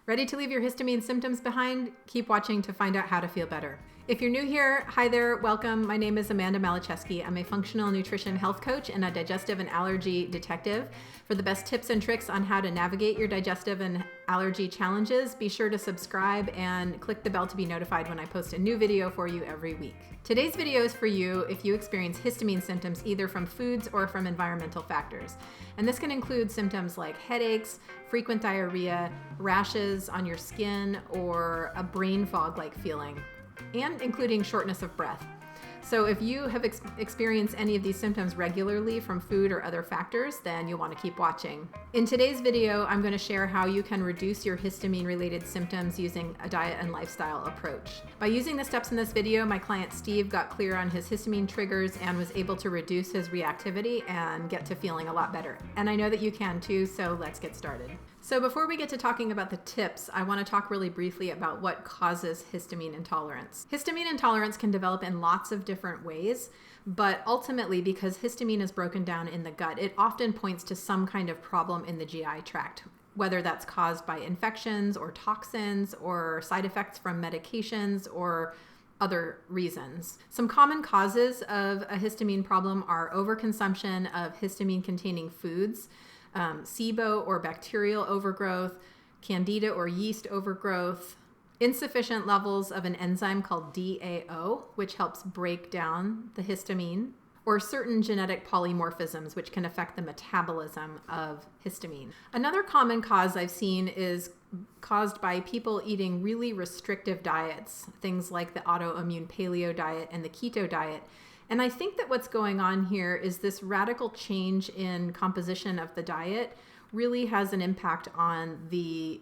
Ready to leave your histamine symptoms behind? Keep watching to find out how to feel better. If you're new here, hi there, welcome. My name is Amanda Malicheski. I'm a functional nutrition health coach and a digestive and allergy detective. For the best tips and tricks on how to navigate your digestive and allergy challenges, be sure to subscribe and click the bell to be notified when I post a new video for you every week. Today's video is for you if you experience histamine symptoms either from foods or from environmental factors. And this can include symptoms like headaches, frequent diarrhea, rashes on your skin, or a brain fog-like feeling, and including shortness of breath. So if you have experienced any of these symptoms regularly from food or other factors, then you'll want to keep watching. In today's video, I'm going to share how you can reduce your histamine-related symptoms using a diet and lifestyle approach. By using the steps in this video, my client Steve got clear on his histamine triggers and was able to reduce his reactivity and get to feeling a lot better. And I know that you can too, so let's get started. So before we get to talking about the tips, I want to talk really briefly about what causes histamine intolerance. Histamine intolerance can develop in lots of different ways, but ultimately, because histamine is broken down in the gut, it often points to some kind of problem in the GI tract, whether that's caused by infections or toxins or side effects from medications or other reasons. Some common causes of a histamine problem are overconsumption of histamine-containing foods, SIBO or bacterial overgrowth, candida or yeast overgrowth, insufficient levels of an enzyme called DAO, which helps break down the histamine, or certain genetic polymorphisms, which can affect the metabolism of histamine. Another common cause I've seen is caused by people eating really restrictive diets, things like the autoimmune paleo diet and the keto diet. And I think that what's going on here is this radical change in composition of the diet really has an impact on the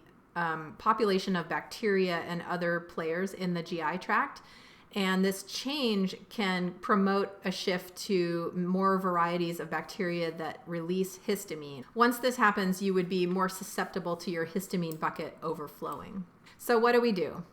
population of bacteria and other players in the GI tract. And this change can promote a shift to more varieties of bacteria that release histamine. Once this happens, you would be more susceptible to your histamine bucket overflowing. So what do we do?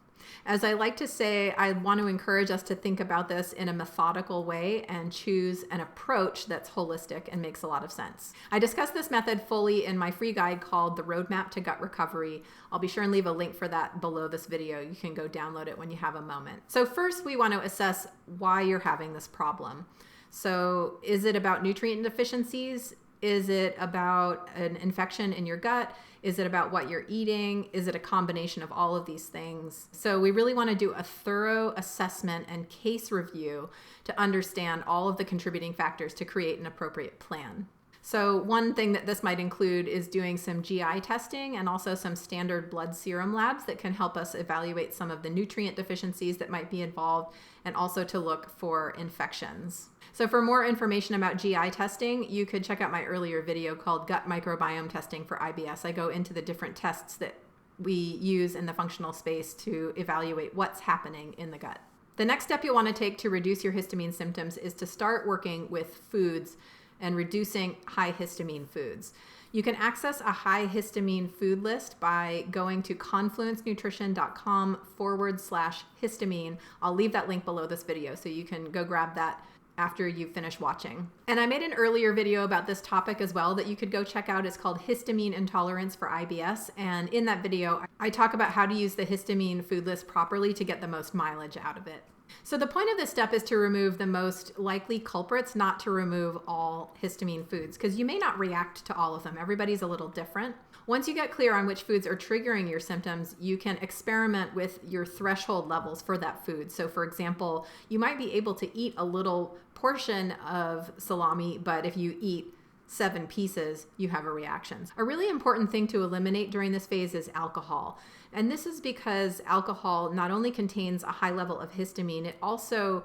As I like to say, I want to encourage us to think about this in a methodical way and choose an approach that's holistic and makes a lot of sense. I discuss this method fully in my free guide called The Roadmap to Gut Recovery. I'll be sure and leave a link for that below this video. You can go download it when you have a moment. So first, we want to assess why you're having this problem. So is it about nutrient deficiencies? Is it about an infection in your gut? Is it about what you're eating? Is it a combination of all of these things? So we really want to do a thorough assessment and case review to understand all of the contributing factors to create an appropriate plan. So one thing that this might include is doing some GI testing and also some standard blood serum labs that can help us evaluate some of the nutrient deficiencies that might be involved and also to look for infections. So for more information about GI testing, you could check out my earlier video called Gut Microbiome Testing for IBS. I go into the different tests that we use in the functional space to evaluate what's happening in the gut. The next step you'll want to take to reduce your histamine symptoms is to start working with foods and reducing high histamine foods. You can access a high histamine food list by going to confluencenutrition.com/histamine. I'll leave that link below this video so you can go grab that after you finish watching. And I made an earlier video about this topic as well that you could go check out. It's called Histamine Intolerance for IBS. And in that video, I talk about how to use the histamine food list properly to get the most mileage out of it. So the point of this step is to remove the most likely culprits, not to remove all histamine foods, because you may not react to all of them. Everybody's a little different. Once you get clear on which foods are triggering your symptoms, you can experiment with your threshold levels for that food. So for example, you might be able to eat a little portion of salami, but if you eat 7 pieces, you have a reaction. A really important thing to eliminate during this phase is alcohol. And this is because alcohol not only contains a high level of histamine, it also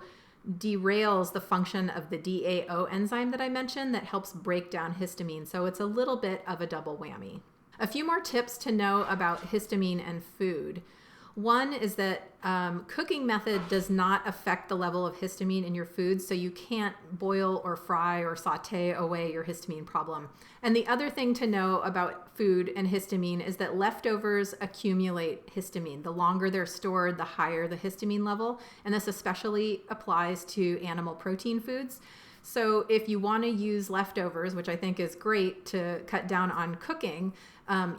derails the function of the DAO enzyme that I mentioned that helps break down histamine. So it's a little bit of a double whammy. A few more tips to know about histamine and food. One is that cooking method does not affect the level of histamine in your food, so you can't boil or fry or saute away your histamine problem. And the other thing to know about food and histamine is that leftovers accumulate histamine. The longer they're stored, the higher the histamine level, and this especially applies to animal protein foods. So if you want to use leftovers, which I think is great to cut down on cooking,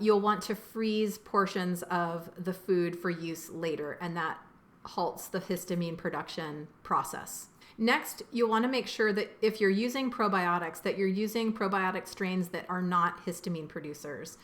you'll want to freeze portions of the food for use later, and that halts the histamine production process. Next, you'll want to make sure that if you're using probiotics, that you're using probiotic strains that are not histamine producers.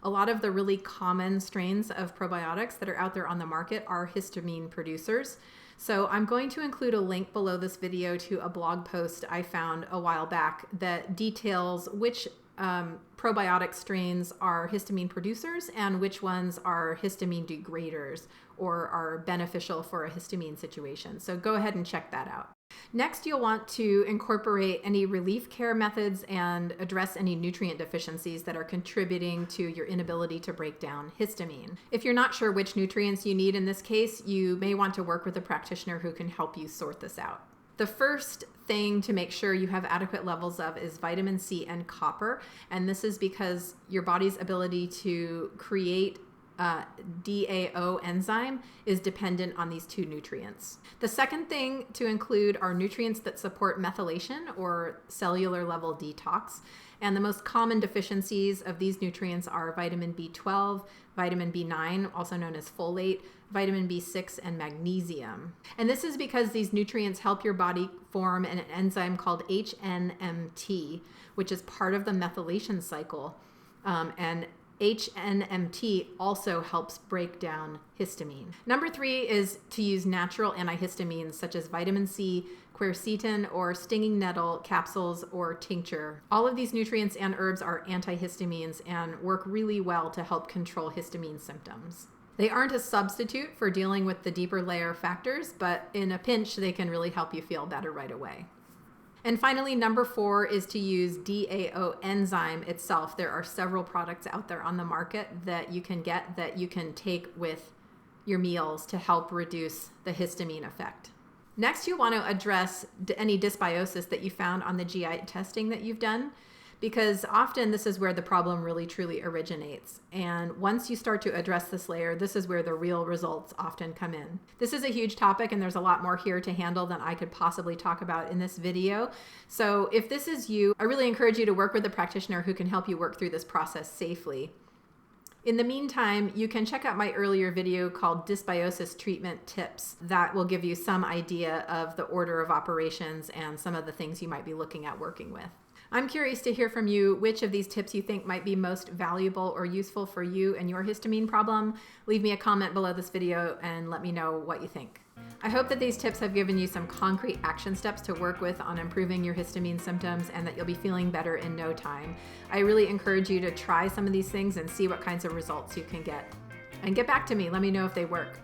A lot of the really common strains of probiotics that are out there on the market are histamine producers. So I'm going to include a link below this video to a blog post I found a while back that details which probiotic strains are histamine producers and which ones are histamine degraders or are beneficial for a histamine situation. So go ahead and check that out. Next, you'll want to incorporate any relief care methods and address any nutrient deficiencies that are contributing to your inability to break down histamine. If you're not sure which nutrients you need in this case, you may want to work with a practitioner who can help you sort this out. The first thing to make sure you have adequate levels of is vitamin C and copper, and this is because your body's ability to create DAO enzyme is dependent on these two nutrients. The second thing to include are nutrients that support methylation or cellular level detox. And the most common deficiencies of these nutrients are vitamin B12, vitamin B9, also known as folate, vitamin B6, and magnesium. And this is because these nutrients help your body form an enzyme called HNMT, which is part of the methylation cycle. And HNMT also helps break down histamine. Number 3 is to use natural antihistamines such as vitamin C, quercetin, or stinging nettle capsules or tincture. All of these nutrients and herbs are antihistamines and work really well to help control histamine symptoms. They aren't a substitute for dealing with the deeper layer factors, but in a pinch, they can really help you feel better right away. And finally, number 4 is to use DAO enzyme itself. There are several products out there on the market that you can get that you can take with your meals to help reduce the histamine effect. Next, you want to address any dysbiosis that you found on the GI testing that you've done, because often this is where the problem really truly originates. And once you start to address this layer, this is where the real results often come in. This is a huge topic and there's a lot more here to handle than I could possibly talk about in this video. So if this is you, I really encourage you to work with a practitioner who can help you work through this process safely. In the meantime, you can check out my earlier video called Dysbiosis Treatment Tips. That will give you some idea of the order of operations and some of the things you might be looking at working with. I'm curious to hear from you which of these tips you think might be most valuable or useful for you and your histamine problem. Leave me a comment below this video and let me know what you think. I hope that these tips have given you some concrete action steps to work with on improving your histamine symptoms and that you'll be feeling better in no time. I really encourage you to try some of these things and see what kinds of results you can get. And get back to me, let me know if they work.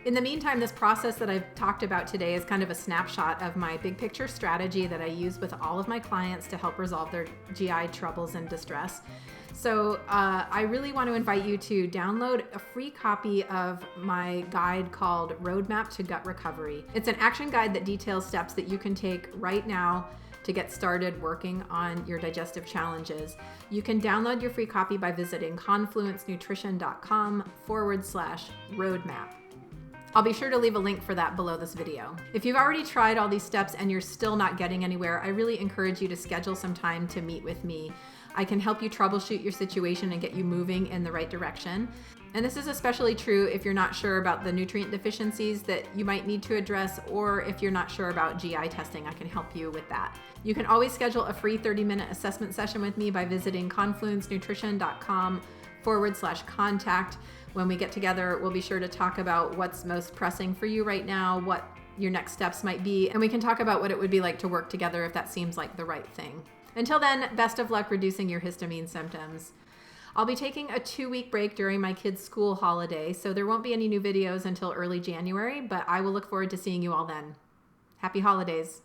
In the meantime, this process that I've talked about today is kind of a snapshot of my big picture strategy that I use with all of my clients to help resolve their GI troubles and distress. So I really want to invite you to download a free copy of my guide called Roadmap to Gut Recovery. It's an action guide that details steps that you can take right now to get started working on your digestive challenges. You can download your free copy by visiting confluencenutrition.com/roadmap. I'll be sure to leave a link for that below this video. If you've already tried all these steps and you're still not getting anywhere, I really encourage you to schedule some time to meet with me. I can help you troubleshoot your situation and get you moving in the right direction. And this is especially true if you're not sure about the nutrient deficiencies that you might need to address, or if you're not sure about GI testing, I can help you with that. You can always schedule a free 30-minute assessment session with me by visiting confluencenutrition.com/contact. When we get together, we'll be sure to talk about what's most pressing for you right now, what your next steps might be, and we can talk about what it would be like to work together if that seems like the right thing. Until then, best of luck reducing your histamine symptoms. I'll be taking a 2-week break during my kids' school holiday, so there won't be any new videos until early January, but I will look forward to seeing you all then. Happy holidays.